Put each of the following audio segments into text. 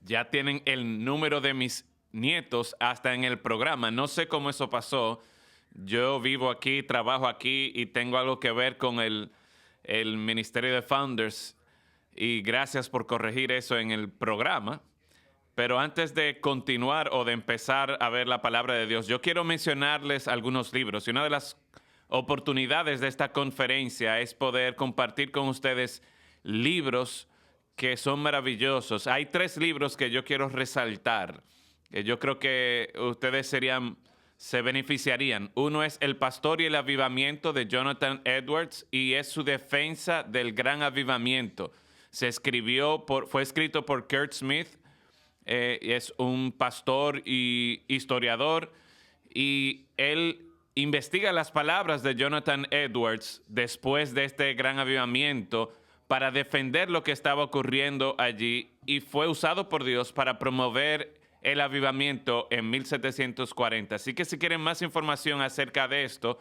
ya tienen el número de mis nietos hasta en el programa. No sé cómo eso pasó. Yo vivo aquí, trabajo aquí y tengo algo que ver con el Ministerio de Founders. Y gracias por corregir eso en el programa. Pero antes de continuar o de empezar a ver la palabra de Dios, yo quiero mencionarles algunos libros. Y una de las oportunidades de esta conferencia es poder compartir con ustedes libros que son maravillosos. Hay 3 libros que yo quiero resaltar, que yo creo que ustedes se beneficiarían. Uno es El Pastor y el Avivamiento de Jonathan Edwards y es su defensa del gran avivamiento. Fue escrito por Kurt Smith. Es un pastor y historiador, y él investiga las palabras de Jonathan Edwards después de este gran avivamiento para defender lo que estaba ocurriendo allí, y fue usado por Dios para promover el avivamiento en 1740. Así que si quieren más información acerca de esto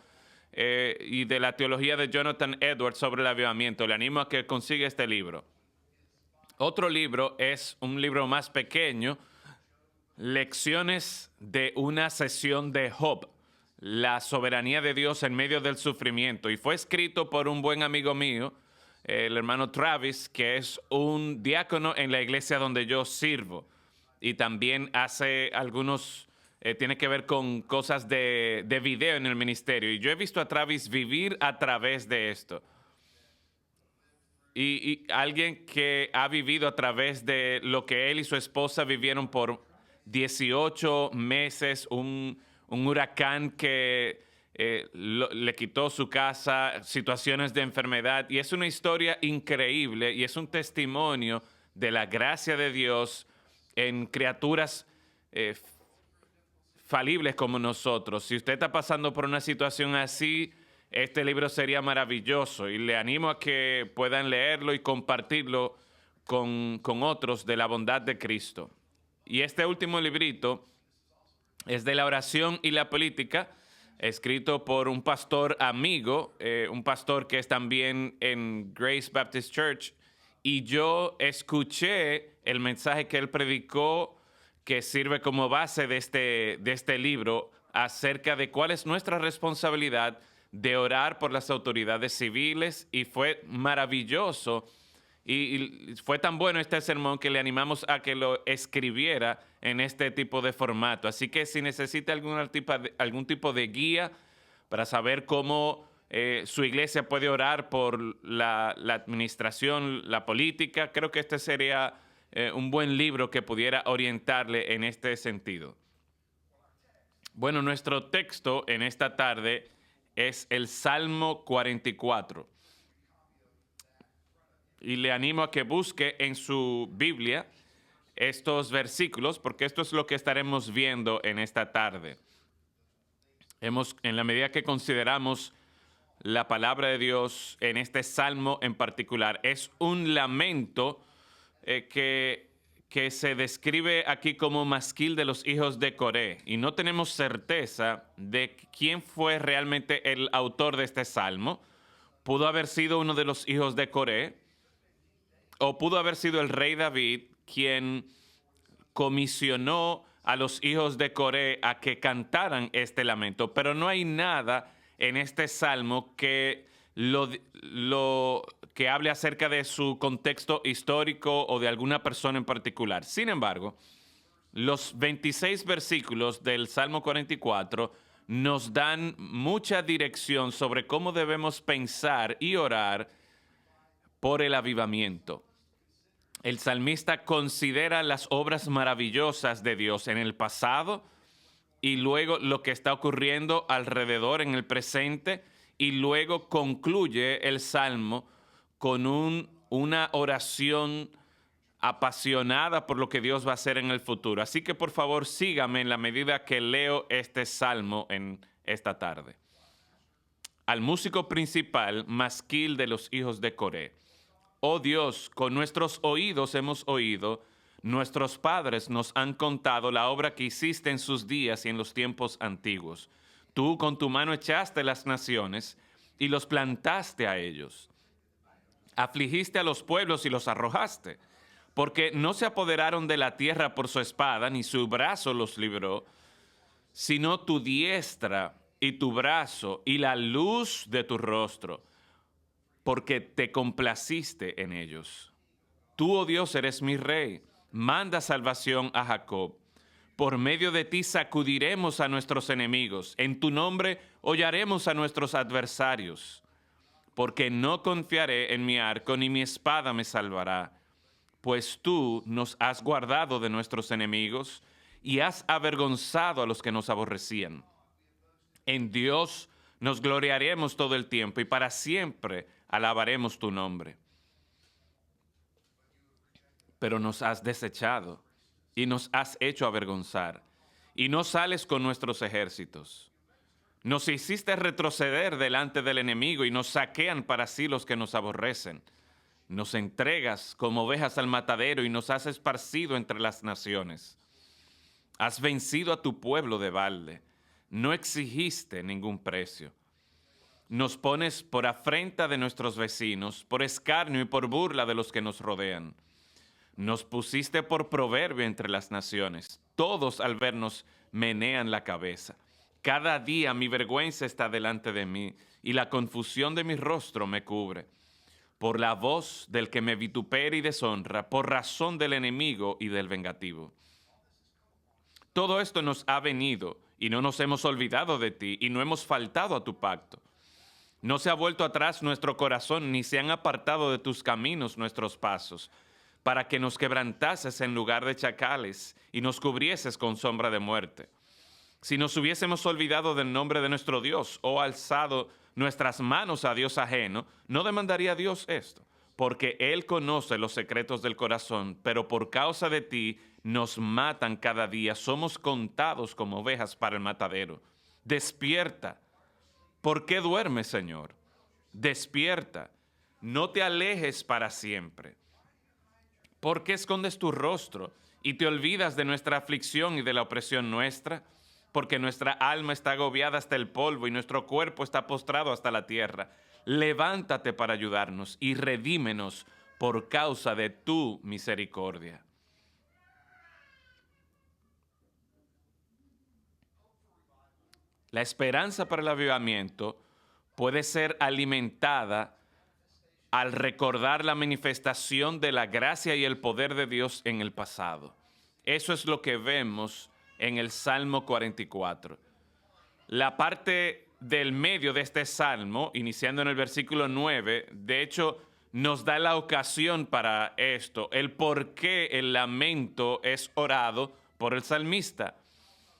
y de la teología de Jonathan Edwards sobre el avivamiento, le animo a que consiga este libro. Otro libro es un libro más pequeño, Lecciones de una sesión de Job, la soberanía de Dios en medio del sufrimiento. Y fue escrito por un buen amigo mío, el hermano Travis, que es un diácono en la iglesia donde yo sirvo. Y también hace tiene que ver con cosas de video en el ministerio. Y yo he visto a Travis vivir a través de esto. Y alguien que ha vivido a través de lo que él y su esposa vivieron por 18 meses, un huracán que le quitó su casa, situaciones de enfermedad. Y es una historia increíble y es un testimonio de la gracia de Dios en criaturas falibles como nosotros. Si usted está pasando por una situación así, este libro sería maravilloso y le animo a que puedan leerlo y compartirlo con otros de la bondad de Cristo. Y este último librito es de la oración y la política, escrito por un pastor amigo, un pastor que es también en Grace Baptist Church, y yo escuché el mensaje que él predicó, que sirve como base de este libro, acerca de cuál es nuestra responsabilidad de orar por las autoridades civiles, y fue maravilloso. Y fue tan bueno este sermón que le animamos a que lo escribiera en este tipo de formato. Así que si necesita algún tipo de guía para saber cómo su iglesia puede orar por la administración, la política, creo que este sería un buen libro que pudiera orientarle en este sentido. Bueno, nuestro texto en esta tarde es el Salmo 44. Y le animo a que busque en su Biblia estos versículos, porque esto es lo que estaremos viendo en esta tarde. En la medida que consideramos la palabra de Dios en este salmo en particular, es un lamento que se describe aquí como masquil de los hijos de Coré, y no tenemos certeza de quién fue realmente el autor de este salmo. Pudo haber sido uno de los hijos de Coré, o pudo haber sido el rey David quien comisionó a los hijos de Coré a que cantaran este lamento, pero no hay nada en este salmo que que hable acerca de su contexto histórico o de alguna persona en particular. Sin embargo, los 26 versículos del Salmo 44 nos dan mucha dirección sobre cómo debemos pensar y orar por el avivamiento. El salmista considera las obras maravillosas de Dios en el pasado y luego lo que está ocurriendo alrededor en el presente, y luego concluye el salmo con una oración apasionada por lo que Dios va a hacer en el futuro. Así que por favor sígame en la medida que leo este salmo en esta tarde. Al músico principal, masquil de los hijos de Coré. Oh Dios, con nuestros oídos hemos oído, nuestros padres nos han contado la obra que hiciste en sus días y en los tiempos antiguos. Tú con tu mano echaste las naciones y los plantaste a ellos. Afligiste a los pueblos y los arrojaste. porque no se apoderaron de la tierra por su espada, ni su brazo los libró, sino tu diestra y tu brazo y la luz de tu rostro, porque te complaciste en ellos. Tú, oh Dios, eres mi rey, manda salvación a Jacob. Por medio de ti sacudiremos a nuestros enemigos, en tu nombre hollaremos a nuestros adversarios, porque no confiaré en mi arco, ni mi espada me salvará, pues tú nos has guardado de nuestros enemigos y has avergonzado a los que nos aborrecían. En Dios nos gloriaremos todo el tiempo y para siempre alabaremos tu nombre. Pero nos has desechado y nos has hecho avergonzar, y no sales con nuestros ejércitos. Nos hiciste retroceder delante del enemigo y nos saquean para sí los que nos aborrecen. Nos entregas como ovejas al matadero y nos has esparcido entre las naciones. Has vencido a tu pueblo de balde. No exigiste ningún precio. Nos pones por afrenta de nuestros vecinos, por escarnio y por burla de los que nos rodean. Nos pusiste por proverbio entre las naciones. Todos al vernos menean la cabeza. Cada día mi vergüenza está delante de mí y la confusión de mi rostro me cubre. Por la voz del que me vitupera y deshonra, por razón del enemigo y del vengativo. Todo esto nos ha venido y no nos hemos olvidado de ti y no hemos faltado a tu pacto. No se ha vuelto atrás nuestro corazón ni se han apartado de tus caminos nuestros pasos, para que nos quebrantases en lugar de chacales y nos cubrieses con sombra de muerte. Si nos hubiésemos olvidado del nombre de nuestro Dios o alzado nuestras manos a Dios ajeno, no demandaría Dios esto, porque Él conoce los secretos del corazón, pero por causa de ti nos matan cada día, somos contados como ovejas para el matadero. Despierta. ¿Por qué duermes, Señor? Despierta. No te alejes para siempre. ¿Por qué escondes tu rostro y te olvidas de nuestra aflicción y de la opresión nuestra? Porque nuestra alma está agobiada hasta el polvo y nuestro cuerpo está postrado hasta la tierra. Levántate para ayudarnos y redímenos por causa de tu misericordia. La esperanza para el avivamiento puede ser alimentada al recordar la manifestación de la gracia y el poder de Dios en el pasado. Eso es lo que vemos en el Salmo 44. La parte del medio de este salmo, iniciando en el versículo 9, de hecho, nos da la ocasión para esto, el por qué el lamento es orado por el salmista.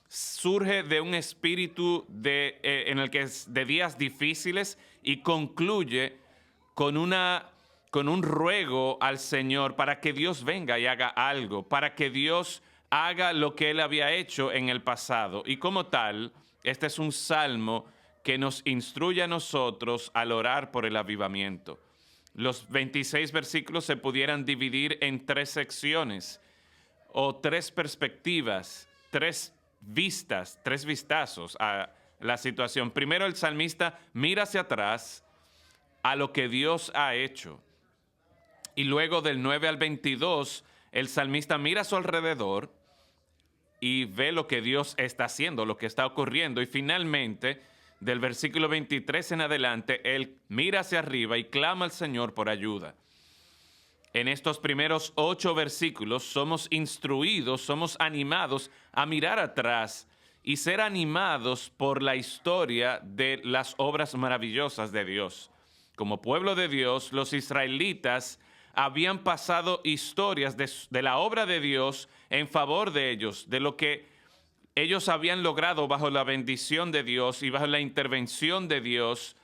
Surge de un espíritu en el que es de días difíciles y concluye con un ruego al Señor para que Dios venga y haga algo, para que Dios haga lo que Él había hecho en el pasado. Y como tal, este es un salmo que nos instruye a nosotros al orar por el avivamiento. Los 26 versículos se pudieran dividir en 3 secciones o 3 perspectivas, 3 vistas, 3 vistazos a la situación. Primero, el salmista mira hacia atrás a lo que Dios ha hecho. Y luego del 9 al 22, el salmista mira a su alrededor y ve lo que Dios está haciendo, lo que está ocurriendo. Y finalmente, del versículo 23 en adelante, él mira hacia arriba y clama al Señor por ayuda. En estos primeros 8 versículos somos instruidos, somos animados a mirar atrás y ser animados por la historia de las obras maravillosas de Dios. Como pueblo de Dios, los israelitas habían pasado historias de la obra de Dios en favor de ellos, de lo que ellos habían logrado bajo la bendición de Dios y bajo la intervención de Dios.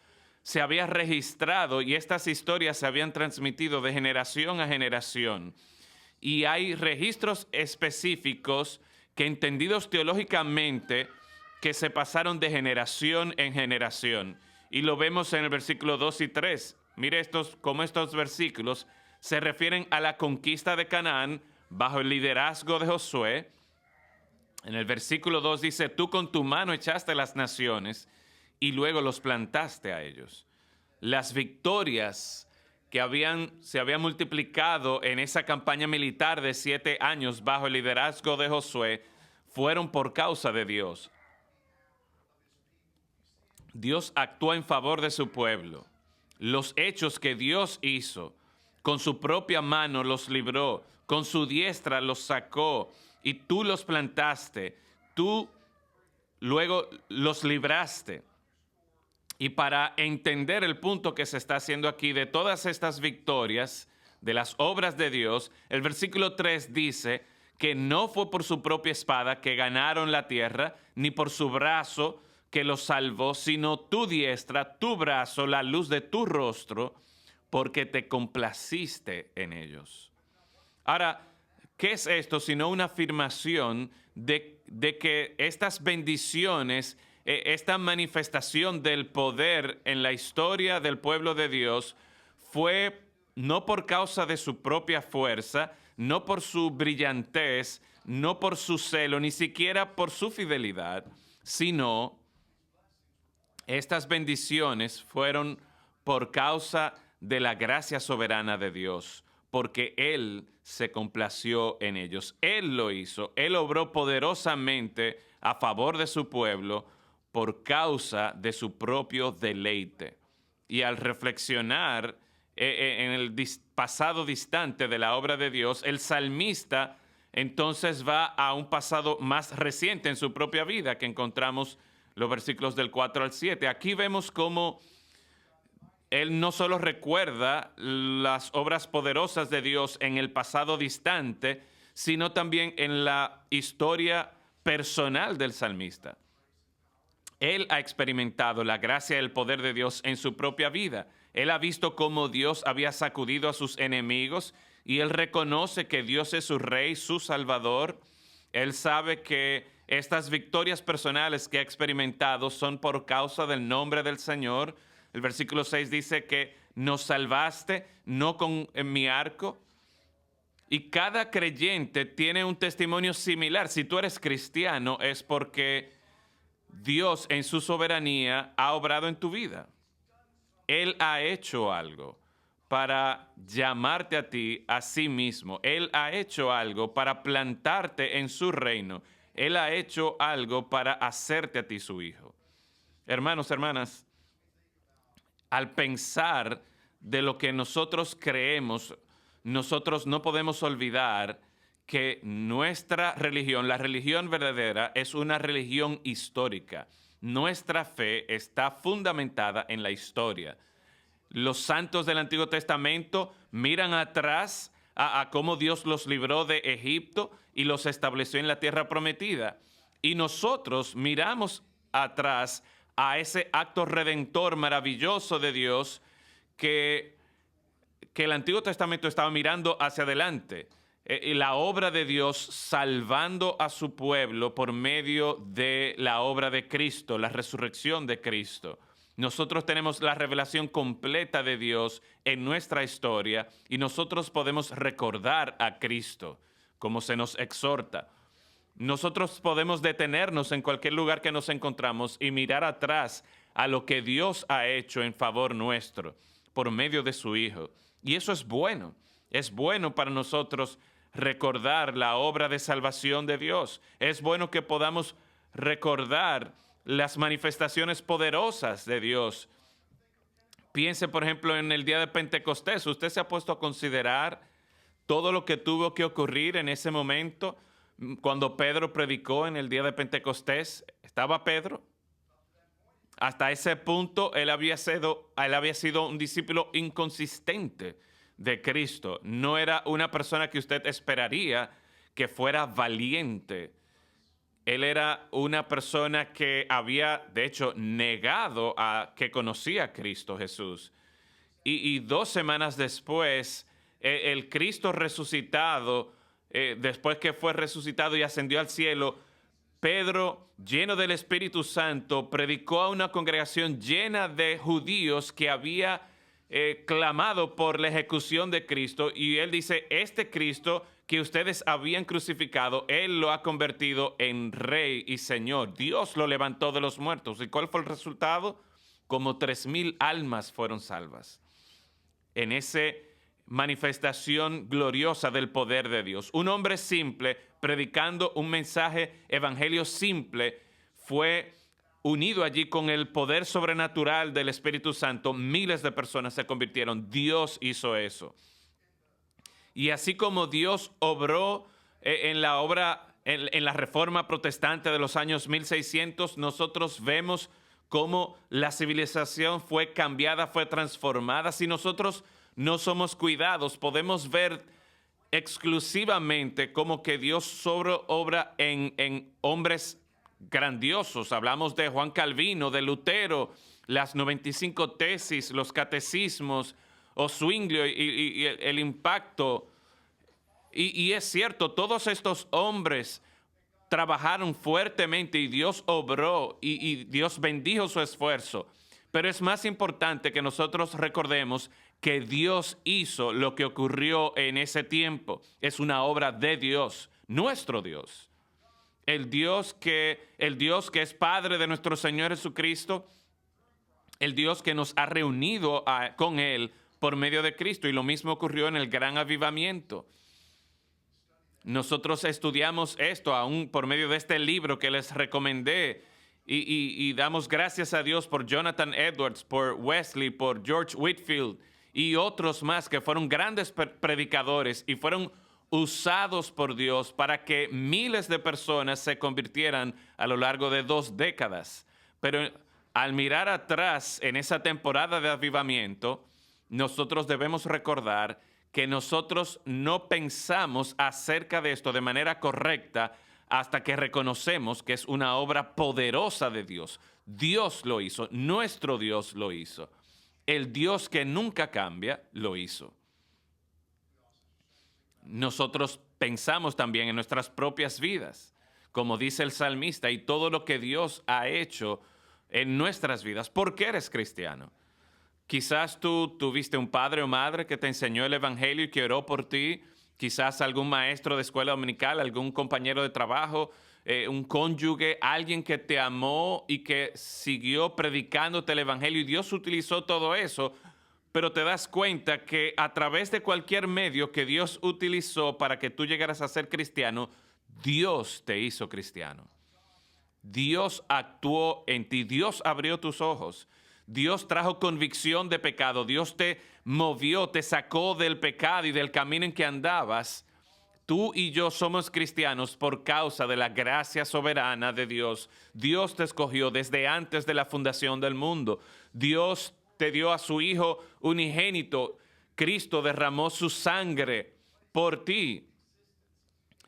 Se había registrado y estas historias se habían transmitido de generación a generación. Y hay registros específicos que, entendidos teológicamente, que se pasaron de generación en generación. Y lo vemos en el versículo 2 y 3. Mire cómo estos versículos se refieren a la conquista de Canaán bajo el liderazgo de Josué. En el versículo 2 dice, tú con tu mano echaste las naciones y luego los plantaste a ellos. Las victorias que se habían multiplicado en esa campaña militar de 7 años bajo el liderazgo de Josué, fueron por causa de Dios. Dios actuó en favor de su pueblo. Los hechos que Dios hizo, con su propia mano los libró, con su diestra los sacó, y tú los plantaste, tú luego los libraste. Y para entender el punto que se está haciendo aquí de todas estas victorias, de las obras de Dios, el versículo 3 dice que no fue por su propia espada que ganaron la tierra, ni por su brazo que los salvó, sino tu diestra, tu brazo, la luz de tu rostro, porque te complaciste en ellos. Ahora, ¿qué es esto sino una afirmación de que estas bendiciones, esta manifestación del poder en la historia del pueblo de Dios fue no por causa de su propia fuerza, no por su brillantez, no por su celo, ni siquiera por su fidelidad, sino estas bendiciones fueron por causa de la gracia soberana de Dios, porque Él se complació en ellos. Él lo hizo. Él obró poderosamente a favor de su pueblo por causa de su propio deleite. Y al reflexionar en el pasado distante de la obra de Dios, el salmista entonces va a un pasado más reciente en su propia vida, que encontramos los versículos del 4 al 7. Aquí vemos cómo él no solo recuerda las obras poderosas de Dios en el pasado distante, sino también en la historia personal del salmista. Él ha experimentado la gracia y el poder de Dios en su propia vida. Él ha visto cómo Dios había sacudido a sus enemigos y él reconoce que Dios es su rey, su salvador. Él sabe que estas victorias personales que ha experimentado son por causa del nombre del Señor. El versículo 6 dice que nos salvaste, no con mi arco. Y cada creyente tiene un testimonio similar. Si tú eres cristiano, es porque Dios en su soberanía ha obrado en tu vida. Él ha hecho algo para llamarte a ti a sí mismo. Él ha hecho algo para plantarte en su reino. Él ha hecho algo para hacerte a ti su hijo. Hermanos, hermanas, al pensar de lo que nosotros creemos, nosotros no podemos olvidar que nuestra religión, la religión verdadera, es una religión histórica. Nuestra fe está fundamentada en la historia. Los santos del Antiguo Testamento miran atrás a cómo Dios los libró de Egipto y los estableció en la tierra prometida. Y nosotros miramos atrás a ese acto redentor maravilloso de Dios que el Antiguo Testamento estaba mirando hacia adelante. La obra de Dios salvando a su pueblo por medio de la obra de Cristo, la resurrección de Cristo. Nosotros tenemos la revelación completa de Dios en nuestra historia y nosotros podemos recordar a Cristo como se nos exhorta. Nosotros podemos detenernos en cualquier lugar que nos encontramos y mirar atrás a lo que Dios ha hecho en favor nuestro por medio de su Hijo. Y eso es bueno. Es bueno para nosotros recordar la obra de salvación de Dios. Es bueno que podamos recordar las manifestaciones poderosas de Dios. Piense, por ejemplo, en el día de Pentecostés. ¿Usted se ha puesto a considerar todo lo que tuvo que ocurrir en ese momento cuando Pedro predicó en el día de Pentecostés? ¿Estaba Pedro? Hasta ese punto él había sido un discípulo inconsistente de Cristo. No era una persona que usted esperaría que fuera valiente. Él era una persona que había, de hecho, negado a que conocía a Cristo Jesús. Y 2 semanas después, el Cristo resucitado, después que fue resucitado y ascendió al cielo, Pedro, lleno del Espíritu Santo, predicó a una congregación llena de judíos que había clamado por la ejecución de Cristo. Y él dice, este Cristo que ustedes habían crucificado, Él lo ha convertido en Rey y Señor. Dios lo levantó de los muertos. ¿Y cuál fue el resultado? Como 3,000 almas fueron salvas. en esa manifestación gloriosa del poder de Dios. Un hombre simple, predicando un mensaje, evangelio simple, fue unido allí con el poder sobrenatural del Espíritu Santo. Miles de personas se convirtieron. Dios hizo eso. Y así como Dios obró en la reforma protestante de los años 1600, nosotros vemos cómo la civilización fue cambiada, fue transformada. Si nosotros no somos cuidados, podemos ver exclusivamente cómo que Dios obra en hombres grandiosos. Hablamos de Juan Calvino, de Lutero, las 95 tesis, los catecismos, o Zwinglio y el impacto. Y es cierto, todos estos hombres trabajaron fuertemente y Dios obró y Dios bendijo su esfuerzo. Pero es más importante que nosotros recordemos que Dios hizo lo que ocurrió en ese tiempo. Es una obra de Dios, nuestro Dios. El Dios que es Padre de nuestro Señor Jesucristo, el Dios que nos ha reunido con Él por medio de Cristo. Y lo mismo ocurrió en el gran avivamiento. Nosotros estudiamos esto aún por medio de este libro que les recomendé y damos gracias a Dios por Jonathan Edwards, por Wesley, por George Whitefield y otros más que fueron grandes predicadores y fueron usados por Dios para que miles de personas se convirtieran a lo largo de 2 décadas. Pero al mirar atrás en esa temporada de avivamiento, nosotros debemos recordar que nosotros no pensamos acerca de esto de manera correcta hasta que reconocemos que es una obra poderosa de Dios. Dios lo hizo, nuestro Dios lo hizo. El Dios que nunca cambia, lo hizo. Nosotros pensamos también en nuestras propias vidas, como dice el salmista, y todo lo que Dios ha hecho en nuestras vidas. ¿Por qué eres cristiano? Quizás tú tuviste un padre o madre que te enseñó el evangelio y que oró por ti. Quizás algún maestro de escuela dominical, algún compañero de trabajo, un cónyuge, alguien que te amó y que siguió predicándote el evangelio. Y Dios utilizó todo eso, pero te das cuenta que a través de cualquier medio que Dios utilizó para que tú llegaras a ser cristiano, Dios te hizo cristiano. Dios actuó en ti, Dios abrió tus ojos. Dios trajo convicción de pecado. Dios te movió, te sacó del pecado y del camino en que andabas. Tú y yo somos cristianos por causa de la gracia soberana de Dios. Dios te escogió desde antes de la fundación del mundo. Dios te dio a su Hijo unigénito. Cristo derramó su sangre por ti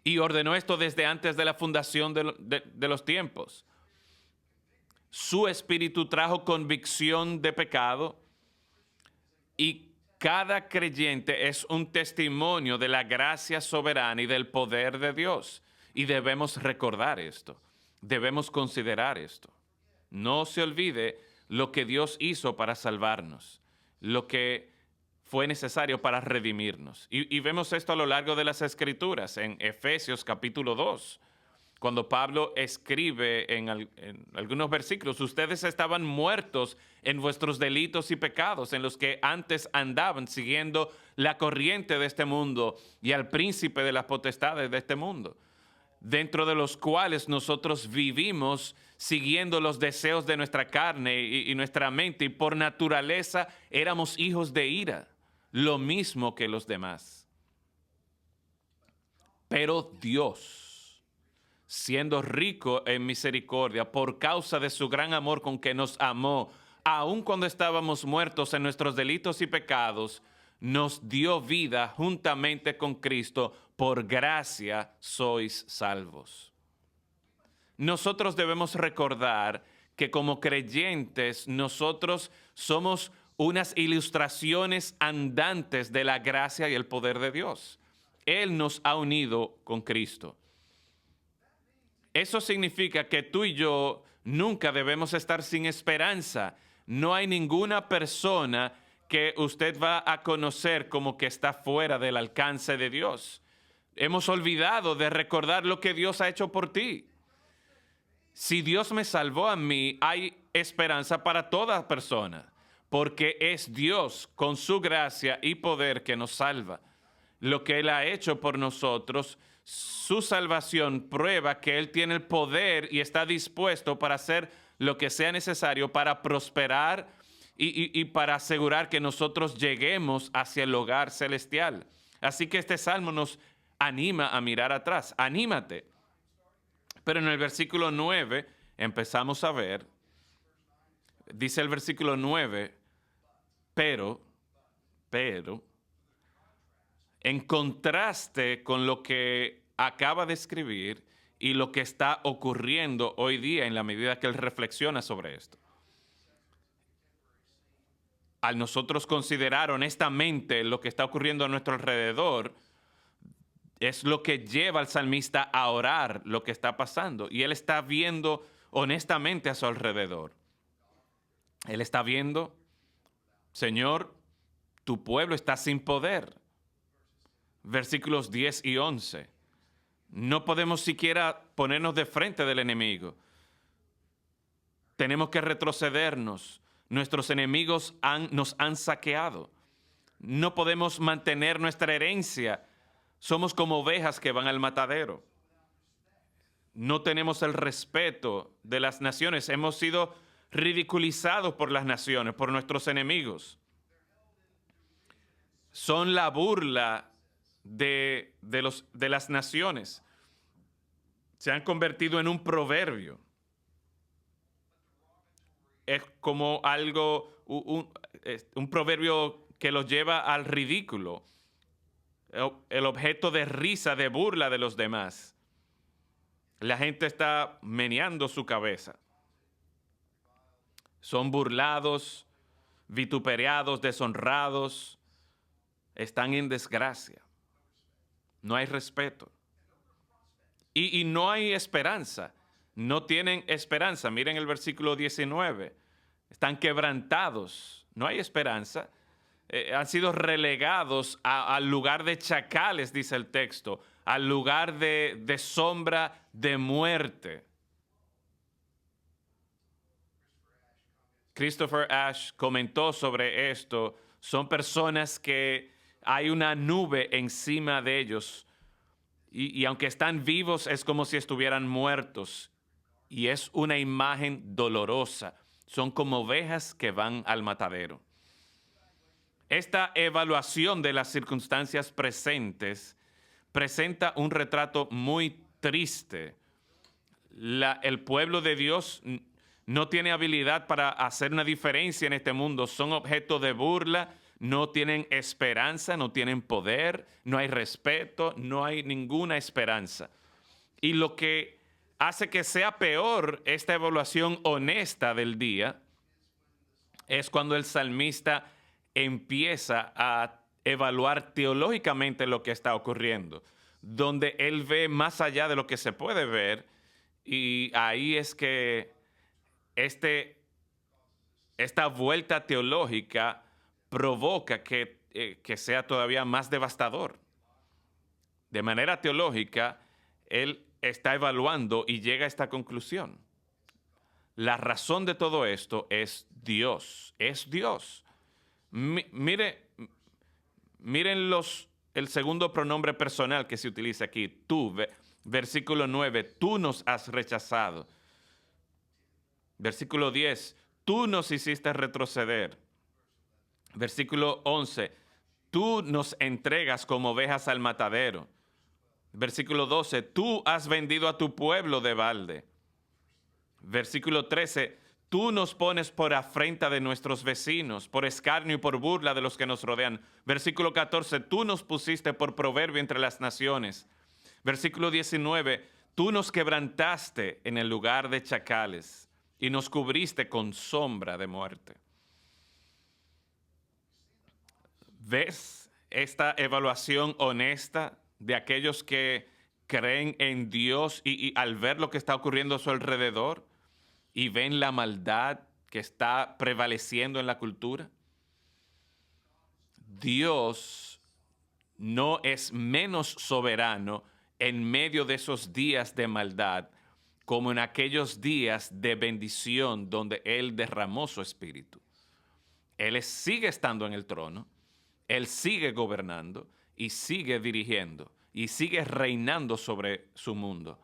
y ordenó esto desde antes de la fundación de los tiempos. Su espíritu trajo convicción de pecado y cada creyente es un testimonio de la gracia soberana y del poder de Dios. Y debemos recordar esto, debemos considerar esto. No se olvide lo que Dios hizo para salvarnos, lo que fue necesario para redimirnos. Y vemos esto a lo largo de las Escrituras, en Efesios capítulo 2. Cuando Pablo escribe en algunos versículos, ustedes estaban muertos en vuestros delitos y pecados, en los que antes andaban siguiendo la corriente de este mundo y al príncipe de las potestades de este mundo, dentro de los cuales nosotros vivimos siguiendo los deseos de nuestra carne y nuestra mente, y por naturaleza éramos hijos de ira, lo mismo que los demás. Pero Dios, siendo rico en misericordia, por causa de su gran amor con que nos amó, aun cuando estábamos muertos en nuestros delitos y pecados, nos dio vida juntamente con Cristo. Por gracia sois salvos. Nosotros debemos recordar que como creyentes, nosotros somos unas ilustraciones andantes de la gracia y el poder de Dios. Él nos ha unido con Cristo. Eso significa que tú y yo nunca debemos estar sin esperanza. No hay ninguna persona que usted va a conocer como que está fuera del alcance de Dios. Hemos olvidado de recordar lo que Dios ha hecho por ti. Si Dios me salvó a mí, hay esperanza para toda persona. porque es Dios con su gracia y poder que nos salva. Lo que Él ha hecho por nosotros, su salvación prueba que Él tiene el poder y está dispuesto para hacer lo que sea necesario para prosperar y para asegurar que nosotros lleguemos hacia el hogar celestial. Así que este salmo nos anima a mirar atrás. Anímate. Pero en el versículo 9 empezamos a ver, dice el versículo 9, pero, en contraste con lo que acaba de escribir y lo que está ocurriendo hoy día en la medida que él reflexiona sobre esto. Al nosotros considerar honestamente lo que está ocurriendo a nuestro alrededor, es lo que lleva al salmista a orar lo que está pasando. Y él está viendo honestamente a su alrededor. Él está viendo, Señor, tu pueblo está sin poder. Versículos 10 y 11. No podemos siquiera ponernos de frente del enemigo. Tenemos que retrocedernos. Nuestros enemigos nos han saqueado. No podemos mantener nuestra herencia. Somos como ovejas que van al matadero. No tenemos el respeto de las naciones. Hemos sido ridiculizados por las naciones, por nuestros enemigos. Son la burla de las naciones. Se han convertido en un proverbio. Es como algo, un proverbio que los lleva al ridículo. El objeto de risa, de burla de los demás. La gente está meneando su cabeza. Son burlados, vituperados, deshonrados. Están en desgracia. No hay respeto. Y no hay esperanza. No tienen esperanza. Miren el versículo 19. Están quebrantados. No hay esperanza. Han sido relegados al lugar de chacales, dice el texto, al lugar de sombra de muerte. Christopher Ash comentó sobre esto. Son personas que hay una nube encima de ellos y aunque están vivos es como si estuvieran muertos y es una imagen dolorosa. Son como ovejas que van al matadero. Esta evaluación de las circunstancias presentes presenta un retrato muy triste. El pueblo de Dios no tiene habilidad para hacer una diferencia en este mundo. Son objeto de burla, no tienen esperanza, no tienen poder, no hay respeto, no hay ninguna esperanza. Y lo que hace que sea peor esta evaluación honesta del día es cuando el salmista empieza a evaluar teológicamente lo que está ocurriendo, donde él ve más allá de lo que se puede ver, y ahí es que esta vuelta teológica provoca que sea todavía más devastador. De manera teológica, él está evaluando y llega a esta conclusión. La razón de todo esto es Dios, es Dios. Miren el segundo pronombre personal que se utiliza aquí, tú, versículo 9, tú nos has rechazado. Versículo 10, tú nos hiciste retroceder. Versículo 11, tú nos entregas como ovejas al matadero. Versículo 12, tú has vendido a tu pueblo de balde. Versículo 13, tú nos pones por afrenta de nuestros vecinos, por escarnio y por burla de los que nos rodean. Versículo 14, tú nos pusiste por proverbio entre las naciones. Versículo 19, tú nos quebrantaste en el lugar de chacales y nos cubriste con sombra de muerte. ¿Ves esta evaluación honesta de aquellos que creen en Dios y al ver lo que está ocurriendo a su alrededor y ven la maldad que está prevaleciendo en la cultura? Dios no es menos soberano en medio de esos días de maldad como en aquellos días de bendición donde Él derramó su espíritu. sigue estando en el trono, Él sigue gobernando y sigue dirigiendo y sigue reinando sobre su mundo.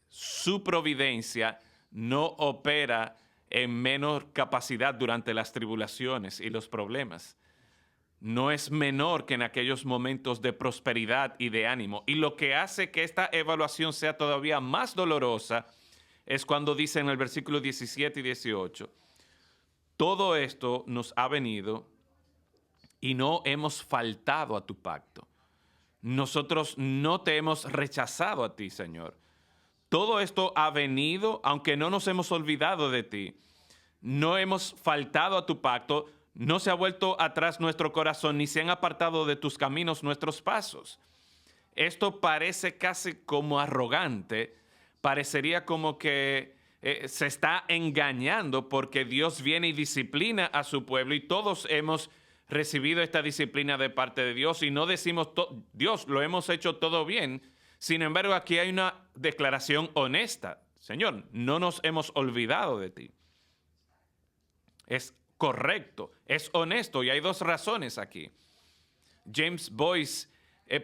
Su providencia no opera en menor capacidad durante las tribulaciones y los problemas. No es menor que en aquellos momentos de prosperidad y de ánimo. Y lo que hace que esta evaluación sea todavía más dolorosa es cuando dice en el versículo 17 y 18, todo esto nos ha venido y no hemos faltado a tu pacto. Nosotros no te hemos rechazado a ti, Señor. Todo esto ha venido, aunque no nos hemos olvidado de ti. No hemos faltado a tu pacto, no se ha vuelto atrás nuestro corazón, ni se han apartado de tus caminos nuestros pasos. Esto parece casi como arrogante, parecería como que se está engañando porque Dios viene y disciplina a su pueblo y todos hemos recibido esta disciplina de parte de Dios y no decimos, Dios, lo hemos hecho todo bien. Sin embargo, aquí hay una declaración honesta. Señor, no nos hemos olvidado de ti. Es correcto, es honesto y hay dos razones aquí. James Boyce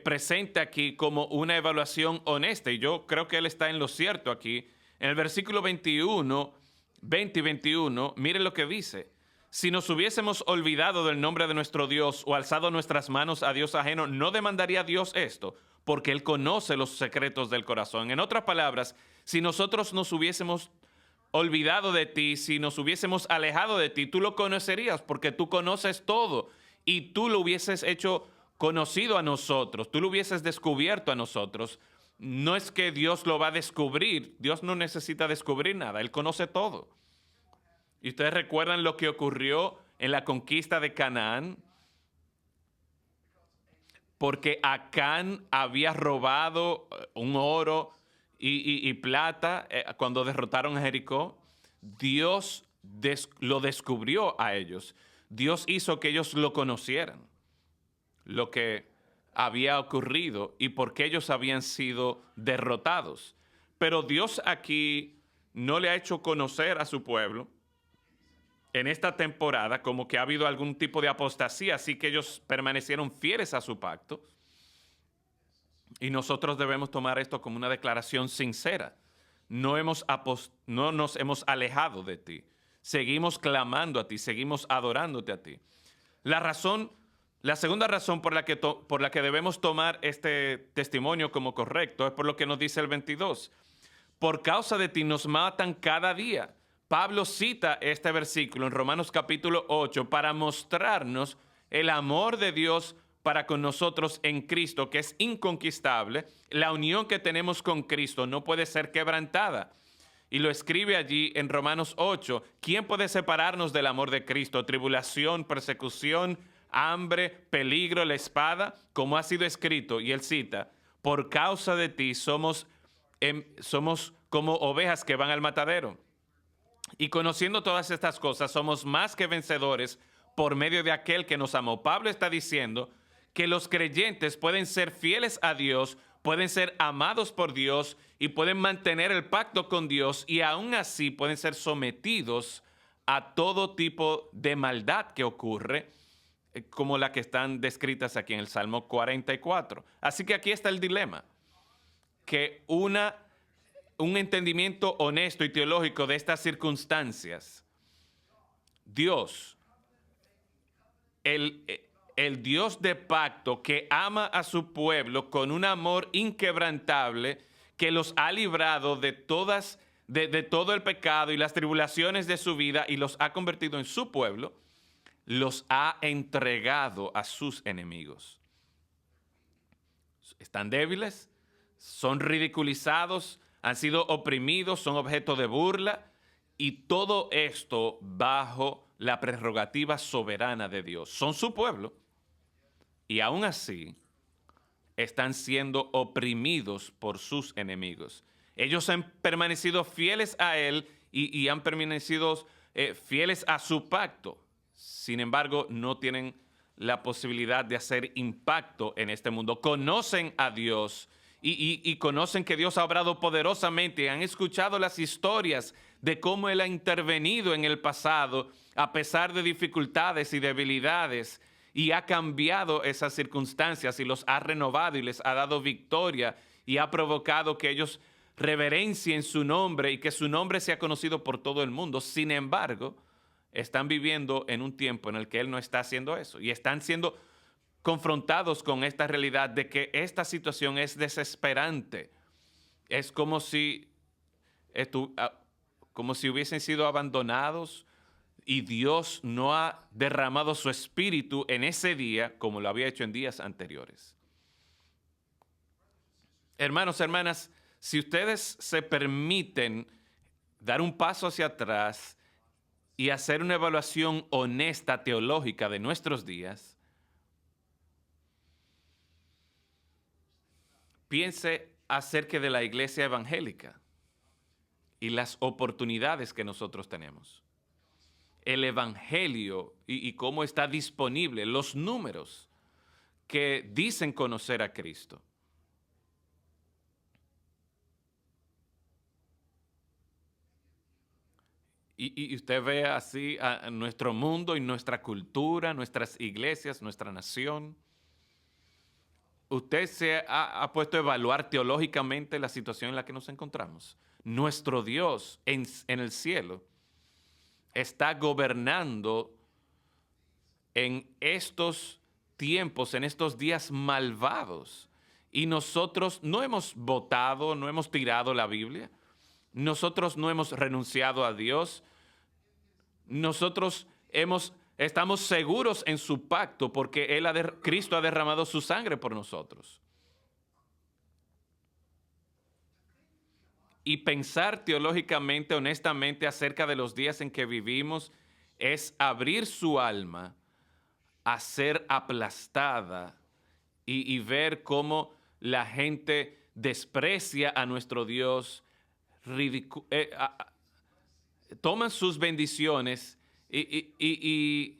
presenta aquí como una evaluación honesta y yo creo que él está en lo cierto aquí. En el versículo 20 y 21, miren lo que dice. Si nos hubiésemos olvidado del nombre de nuestro Dios o alzado nuestras manos a Dios ajeno, ¿no demandaría Dios esto? Porque Él conoce los secretos del corazón. En otras palabras, si nosotros nos hubiésemos olvidado de ti, si nos hubiésemos alejado de ti, tú lo conocerías porque tú conoces todo y tú lo hubieses hecho conocido a nosotros, tú lo hubieses descubierto a nosotros. No es que Dios lo va a descubrir, Dios no necesita descubrir nada, Él conoce todo. Y ustedes recuerdan lo que ocurrió en la conquista de Canaán, porque Acán había robado un oro y plata cuando derrotaron a Jericó. Dios lo descubrió a ellos. Dios hizo que ellos lo conocieran, lo que había ocurrido y por qué ellos habían sido derrotados. Pero Dios aquí no le ha hecho conocer a su pueblo en esta temporada como que ha habido algún tipo de apostasía, así que ellos permanecieron fieles a su pacto. Y nosotros debemos tomar esto como una declaración sincera. No nos hemos alejado de ti. Seguimos clamando a ti, seguimos adorándote a ti. La segunda razón por la que debemos tomar este testimonio como correcto es por lo que nos dice el 22. Por causa de ti nos matan cada día. Pablo cita este versículo en Romanos capítulo 8 para mostrarnos el amor de Dios para con nosotros en Cristo, que es inconquistable. La unión que tenemos con Cristo no puede ser quebrantada. Y lo escribe allí en Romanos 8. ¿Quién puede separarnos del amor de Cristo? Tribulación, persecución, hambre, peligro, la espada, como ha sido escrito. Y él cita, por causa de ti somos como ovejas que van al matadero. Y conociendo todas estas cosas, somos más que vencedores por medio de aquel que nos amó. Pablo está diciendo que los creyentes pueden ser fieles a Dios, pueden ser amados por Dios y pueden mantener el pacto con Dios y aún así pueden ser sometidos a todo tipo de maldad que ocurre, como la que están descritas aquí en el Salmo 44. Así que aquí está el dilema, que un entendimiento honesto y teológico de estas circunstancias. Dios, el Dios de pacto que ama a su pueblo con un amor inquebrantable, que los ha librado de todo el pecado y las tribulaciones de su vida y los ha convertido en su pueblo, los ha entregado a sus enemigos. Están débiles, son ridiculizados, han sido oprimidos, son objeto de burla, y todo esto bajo la prerrogativa soberana de Dios. Son su pueblo y aún así están siendo oprimidos por sus enemigos. Ellos han permanecido fieles a Él y han permanecido fieles a su pacto. Sin embargo, no tienen la posibilidad de hacer impacto en este mundo. Conocen a Dios y conocen que Dios ha obrado poderosamente. Han escuchado las historias de cómo Él ha intervenido en el pasado a pesar de dificultades y debilidades, y ha cambiado esas circunstancias y los ha renovado y les ha dado victoria y ha provocado que ellos reverencien su nombre y que su nombre sea conocido por todo el mundo. Sin embargo, están viviendo en un tiempo en el que Él no está haciendo eso y están siendo confrontados con esta realidad de que esta situación es desesperante. Es como si hubiesen sido abandonados y Dios no ha derramado su espíritu en ese día como lo había hecho en días anteriores. Hermanos, hermanas, si ustedes se permiten dar un paso hacia atrás y hacer una evaluación honesta, teológica de nuestros días, piense acerca de la iglesia evangélica y las oportunidades que nosotros tenemos. El evangelio y cómo está disponible, los números que dicen conocer a Cristo. Y usted ve así a nuestro mundo y nuestra cultura, nuestras iglesias, nuestra nación. Usted se ha puesto a evaluar teológicamente la situación en la que nos encontramos. Nuestro Dios en el cielo está gobernando en estos tiempos, en estos días malvados. Y nosotros no hemos votado, no hemos tirado la Biblia. Nosotros no hemos renunciado a Dios. Nosotros estamos seguros en su pacto porque Cristo ha derramado su sangre por nosotros. Y pensar teológicamente, honestamente, acerca de los días en que vivimos es abrir su alma a ser aplastada y ver cómo la gente desprecia a nuestro Dios, toman sus bendiciones y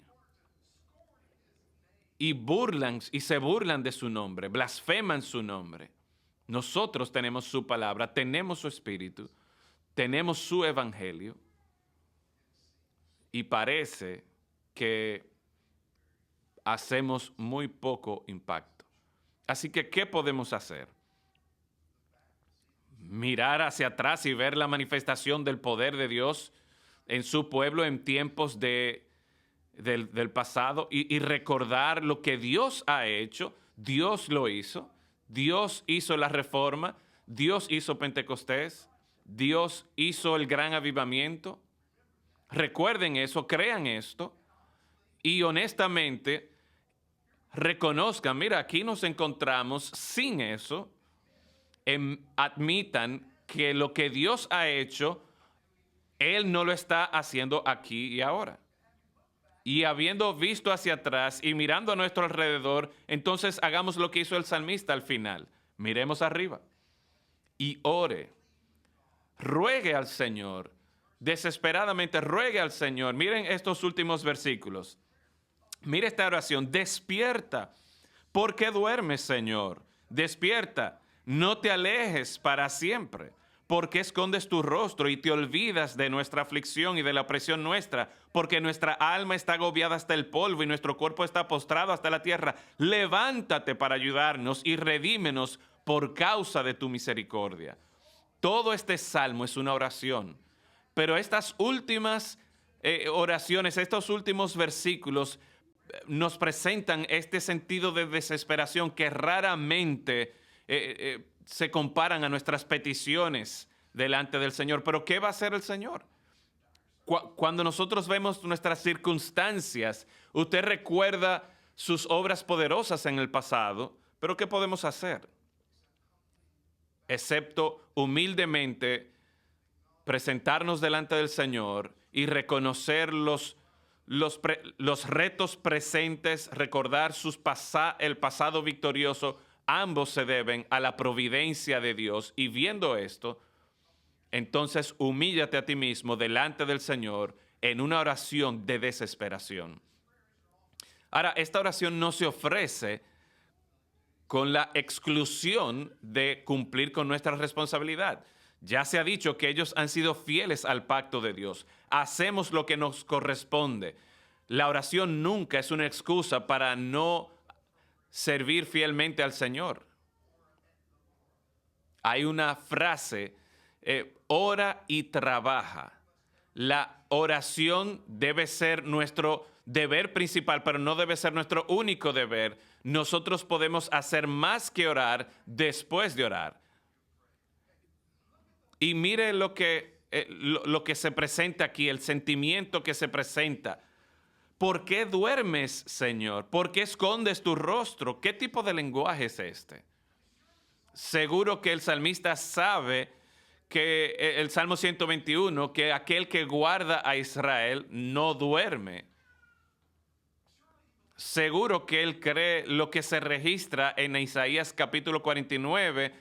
burlan y se burlan de su nombre, blasfeman su nombre. Nosotros tenemos su palabra, tenemos su espíritu, tenemos su evangelio y parece que hacemos muy poco impacto. Así que, ¿qué podemos hacer? Mirar hacia atrás y ver la manifestación del poder de Dios en su pueblo en tiempos del pasado y recordar lo que Dios ha hecho. Dios lo hizo. Dios hizo la reforma, Dios hizo Pentecostés, Dios hizo el gran avivamiento. Recuerden eso, crean esto y honestamente reconozcan, mira, aquí nos encontramos sin eso. Admitan que lo que Dios ha hecho, Él no lo está haciendo aquí y ahora. Y habiendo visto hacia atrás y mirando a nuestro alrededor, entonces hagamos lo que hizo el salmista al final. Miremos arriba y ore. Ruegue al Señor. Desesperadamente ruegue al Señor. Miren estos últimos versículos. Mire esta oración. Despierta. ¿Por qué duermes, Señor? Despierta. No te alejes para siempre. ¿Por qué escondes tu rostro y te olvidas de nuestra aflicción y de la opresión nuestra? Porque nuestra alma está agobiada hasta el polvo y nuestro cuerpo está postrado hasta la tierra. Levántate para ayudarnos y redímenos por causa de tu misericordia. Todo este salmo es una oración, pero estas últimas oraciones, estos últimos versículos nos presentan este sentido de desesperación que raramente se comparan a nuestras peticiones delante del Señor. Pero ¿qué va a hacer el Señor? Cuando nosotros vemos nuestras circunstancias, usted recuerda sus obras poderosas en el pasado, pero ¿qué podemos hacer? Excepto humildemente presentarnos delante del Señor y reconocer los retos presentes, recordar el pasado victorioso. Ambos se deben a la providencia de Dios. Y viendo esto, entonces humíllate a ti mismo delante del Señor en una oración de desesperación. Ahora, esta oración no se ofrece con la exclusión de cumplir con nuestra responsabilidad. Ya se ha dicho que ellos han sido fieles al pacto de Dios. Hacemos lo que nos corresponde. La oración nunca es una excusa para no servir fielmente al Señor. Hay una frase, ora y trabaja. La oración debe ser nuestro deber principal, pero no debe ser nuestro único deber. Nosotros podemos hacer más que orar después de orar. Y mire lo que se presenta aquí, el sentimiento que se presenta. ¿Por qué duermes, Señor? ¿Por qué escondes tu rostro? ¿Qué tipo de lenguaje es este? Seguro que el salmista sabe que el Salmo 121, que aquel que guarda a Israel no duerme. Seguro que él cree lo que se registra en Isaías capítulo 49,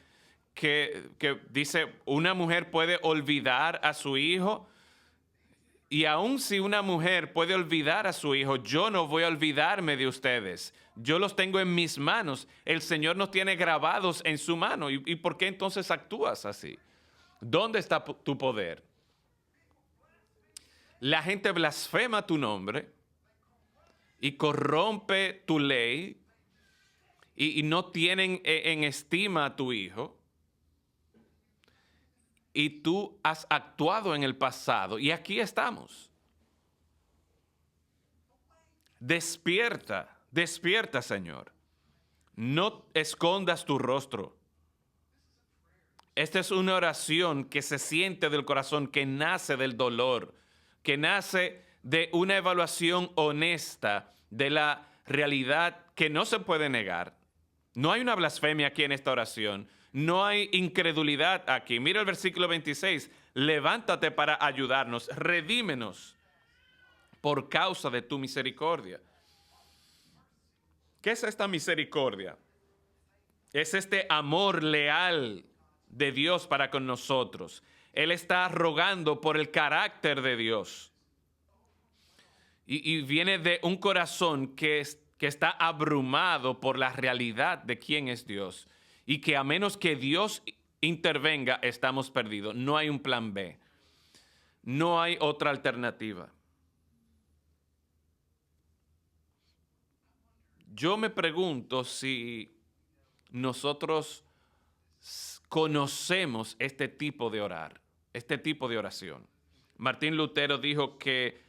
que dice, una mujer puede olvidar a su hijo, y aun si una mujer puede olvidar a su hijo, yo no voy a olvidarme de ustedes. Yo los tengo en mis manos. El Señor nos tiene grabados en su mano. ¿Y por qué entonces actúas así? ¿Dónde está tu poder? La gente blasfema tu nombre y corrompe tu ley y no tienen en estima a tu hijo. Y tú has actuado en el pasado y aquí estamos. Despierta, despierta, Señor. No escondas tu rostro. Esta es una oración que se siente del corazón, que nace del dolor, que nace de una evaluación honesta de la realidad que no se puede negar. No hay una blasfemia aquí en esta oración. No hay incredulidad aquí. Mira el versículo 26. Levántate para ayudarnos. Redímenos por causa de tu misericordia. ¿Qué es esta misericordia? Es este amor leal de Dios para con nosotros. Él está rogando por el carácter de Dios. Y viene de un corazón que está abrumado por la realidad de quién es Dios. Y que a menos que Dios intervenga, estamos perdidos. No hay un plan B. No hay otra alternativa. Yo me pregunto si nosotros conocemos este tipo de orar, este tipo de oración. Martín Lutero dijo que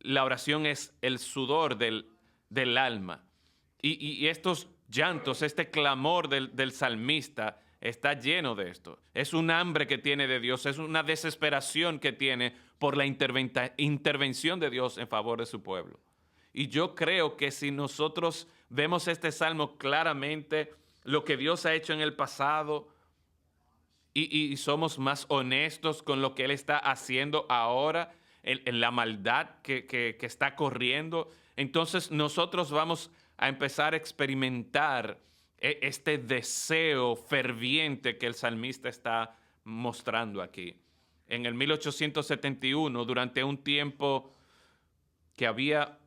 la oración es el sudor del alma. Y estos llantos, este clamor del salmista está lleno de esto. Es un hambre que tiene de Dios, es una desesperación que tiene por la intervención de Dios en favor de su pueblo. Y yo creo que si nosotros vemos este salmo claramente, lo que Dios ha hecho en el pasado, y somos más honestos con lo que Él está haciendo ahora, en la maldad que está corriendo, entonces nosotros vamos a empezar a experimentar este deseo ferviente que el salmista está mostrando aquí. En el 1871, durante un tiempo que había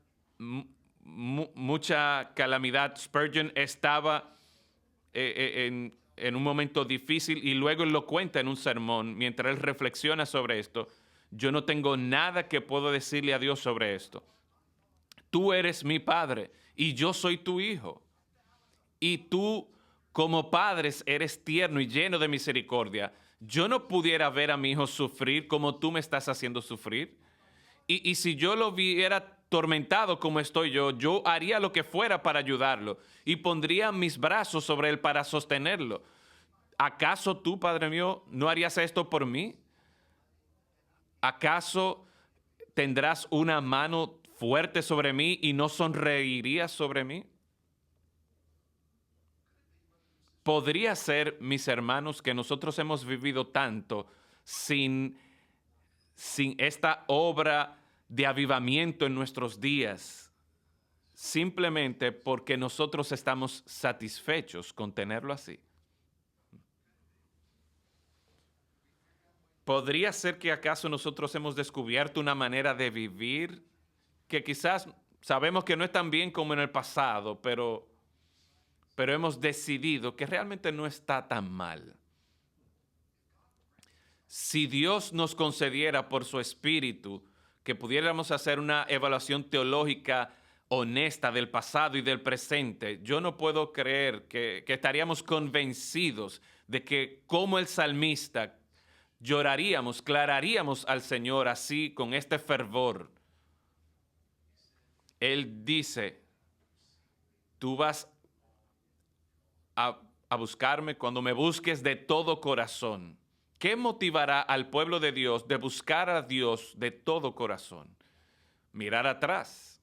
mucha calamidad, Spurgeon estaba en un momento difícil y luego él lo cuenta en un sermón, mientras él reflexiona sobre esto. Yo no tengo nada que puedo decirle a Dios sobre esto. Tú eres mi padre y yo soy tu hijo. Y tú, como padres, eres tierno y lleno de misericordia. Yo no pudiera ver a mi hijo sufrir como tú me estás haciendo sufrir. Y si yo lo viera tormentado como estoy yo haría lo que fuera para ayudarlo y pondría mis brazos sobre él para sostenerlo. ¿Acaso tú, Padre mío, no harías esto por mí? ¿Acaso tendrás una mano fuerte sobre mí y no sonreirías sobre mí? Podría ser, mis hermanos, que nosotros hemos vivido tanto sin esta obra de avivamiento en nuestros días, simplemente porque nosotros estamos satisfechos con tenerlo así. ¿Podría ser que acaso nosotros hemos descubierto una manera de vivir que quizás sabemos que no es tan bien como en el pasado, pero hemos decidido que realmente no está tan mal? Si Dios nos concediera por su Espíritu que pudiéramos hacer una evaluación teológica honesta del pasado y del presente, yo no puedo creer que estaríamos convencidos de que como el salmista lloraríamos, clararíamos al Señor así, con este fervor. Él dice, tú vas a buscarme cuando me busques de todo corazón. ¿Qué motivará al pueblo de Dios de buscar a Dios de todo corazón? Mirar atrás,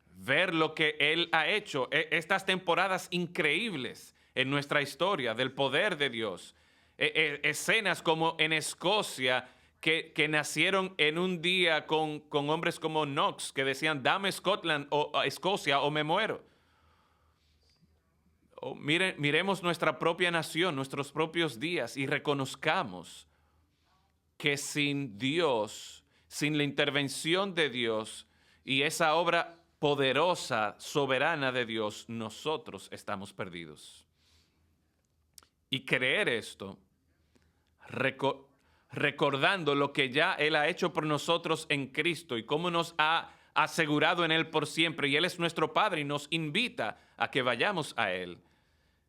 ver lo que Él ha hecho, estas temporadas increíbles en nuestra historia del poder de Dios. Escenas como en Escocia que nacieron en un día con hombres como Knox que decían, dame Scotland o Escocia o me muero. Miremos nuestra propia nación, nuestros propios días y reconozcamos que sin Dios, sin la intervención de Dios y esa obra poderosa, soberana de Dios, nosotros estamos perdidos. Y creer esto, recordando lo que ya Él ha hecho por nosotros en Cristo y cómo nos ha asegurado en Él por siempre, y Él es nuestro Padre y nos invita a que vayamos a Él.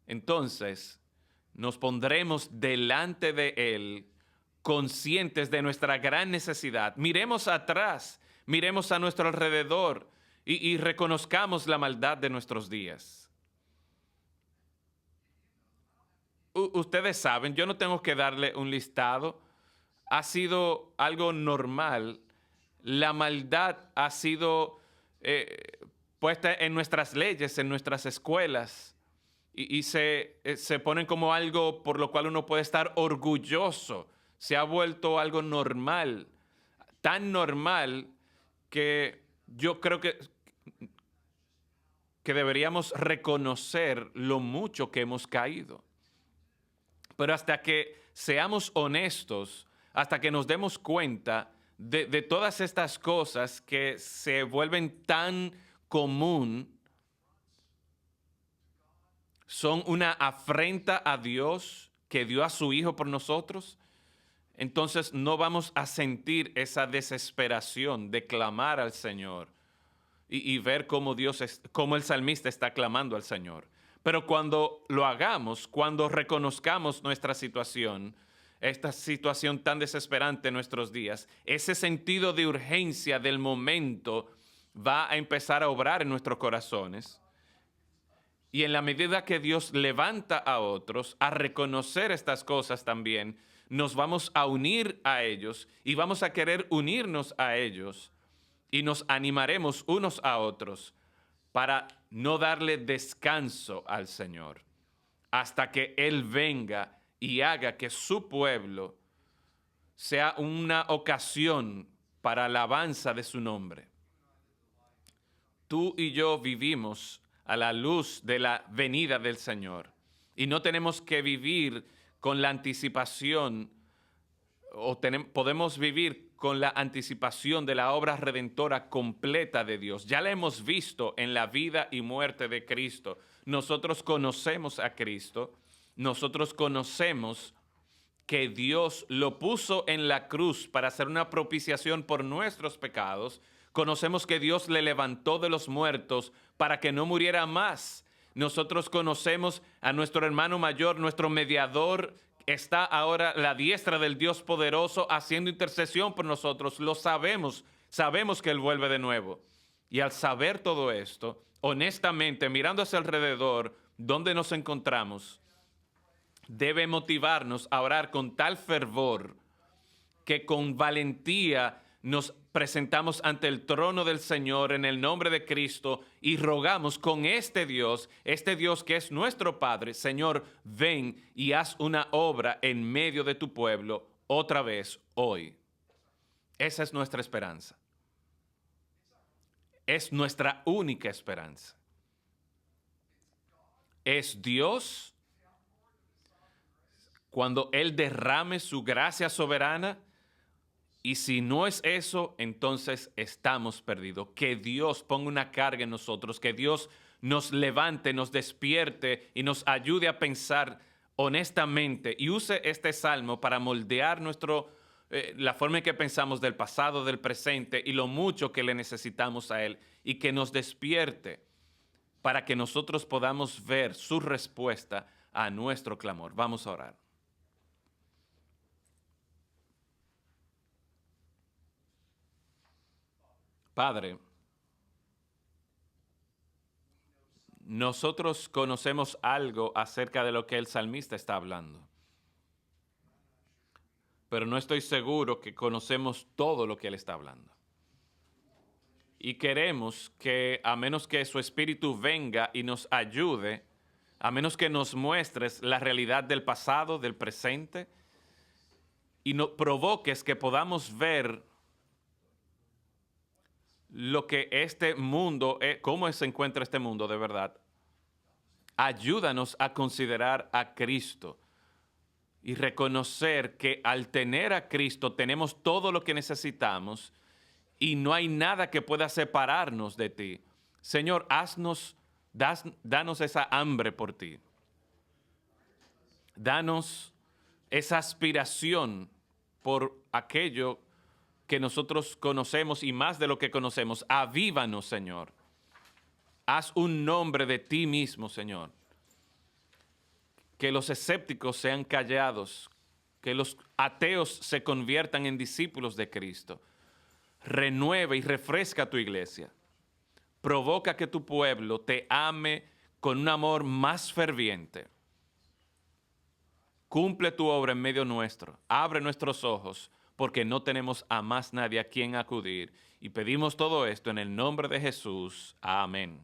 Entonces, nos pondremos delante de Él, conscientes de nuestra gran necesidad. Miremos atrás, miremos a nuestro alrededor y reconozcamos la maldad de nuestros días. Ustedes saben, yo no tengo que darle un listado. Ha sido algo normal. La maldad ha sido puesta en nuestras leyes, en nuestras escuelas. Y se ponen como algo por lo cual uno puede estar orgulloso. Se ha vuelto algo normal, tan normal que yo creo que deberíamos reconocer lo mucho que hemos caído. Pero hasta que seamos honestos, hasta que nos demos cuenta de todas estas cosas que se vuelven tan común, son una afrenta a Dios que dio a su Hijo por nosotros, entonces no vamos a sentir esa desesperación de clamar al Señor y ver cómo cómo el salmista está clamando al Señor. Pero cuando lo hagamos, cuando reconozcamos nuestra situación, esta situación tan desesperante en nuestros días, ese sentido de urgencia del momento va a empezar a obrar en nuestros corazones. Y en la medida que Dios levanta a otros a reconocer estas cosas también, nos vamos a unir a ellos y vamos a querer unirnos a ellos y nos animaremos unos a otros para no darle descanso al Señor hasta que Él venga y haga que su pueblo sea una ocasión para alabanza de su nombre. Tú y yo vivimos a la luz de la venida del Señor. Y no tenemos que vivir con la anticipación, podemos vivir con la anticipación de la obra redentora completa de Dios. Ya la hemos visto en la vida y muerte de Cristo. Nosotros conocemos a Cristo, nosotros conocemos que Dios lo puso en la cruz para hacer una propiciación por nuestros pecados. Conocemos que Dios le levantó de los muertos para que no muriera más. Nosotros conocemos a nuestro hermano mayor, nuestro mediador, está ahora a la diestra del Dios poderoso haciendo intercesión por nosotros. Lo sabemos, sabemos que Él vuelve de nuevo. Y al saber todo esto, honestamente, mirando hacia alrededor, donde nos encontramos, debe motivarnos a orar con tal fervor que con valentía nos presentamos ante el trono del Señor en el nombre de Cristo y rogamos con este Dios que es nuestro Padre: Señor, ven y haz una obra en medio de tu pueblo otra vez hoy. Esa es nuestra esperanza. Es nuestra única esperanza. Es Dios, cuando Él derrame su gracia soberana. Y si no es eso, entonces estamos perdidos. Que Dios ponga una carga en nosotros, que Dios nos levante, nos despierte y nos ayude a pensar honestamente y use este salmo para moldear la forma en que pensamos del pasado, del presente y lo mucho que le necesitamos a Él, y que nos despierte para que nosotros podamos ver su respuesta a nuestro clamor. Vamos a orar. Padre, nosotros conocemos algo acerca de lo que el salmista está hablando, pero no estoy seguro que conocemos todo lo que él está hablando. Y queremos que, a menos que su espíritu venga y nos ayude, a menos que nos muestres la realidad del pasado, del presente, y nos provoques que podamos ver lo que este mundo, cómo se encuentra este mundo de verdad. Ayúdanos a considerar a Cristo y reconocer que al tener a Cristo tenemos todo lo que necesitamos y no hay nada que pueda separarnos de ti. Señor, danos esa hambre por ti. Danos esa aspiración por aquello que nosotros conocemos y más de lo que conocemos. Avívanos, Señor. Haz un nombre de ti mismo, Señor. Que los escépticos sean callados, que los ateos se conviertan en discípulos de Cristo. Renueva y refresca tu iglesia. Provoca que tu pueblo te ame con un amor más ferviente. Cumple tu obra en medio nuestro. Abre nuestros ojos, porque no tenemos a más nadie a quien acudir. Y pedimos todo esto en el nombre de Jesús. Amén.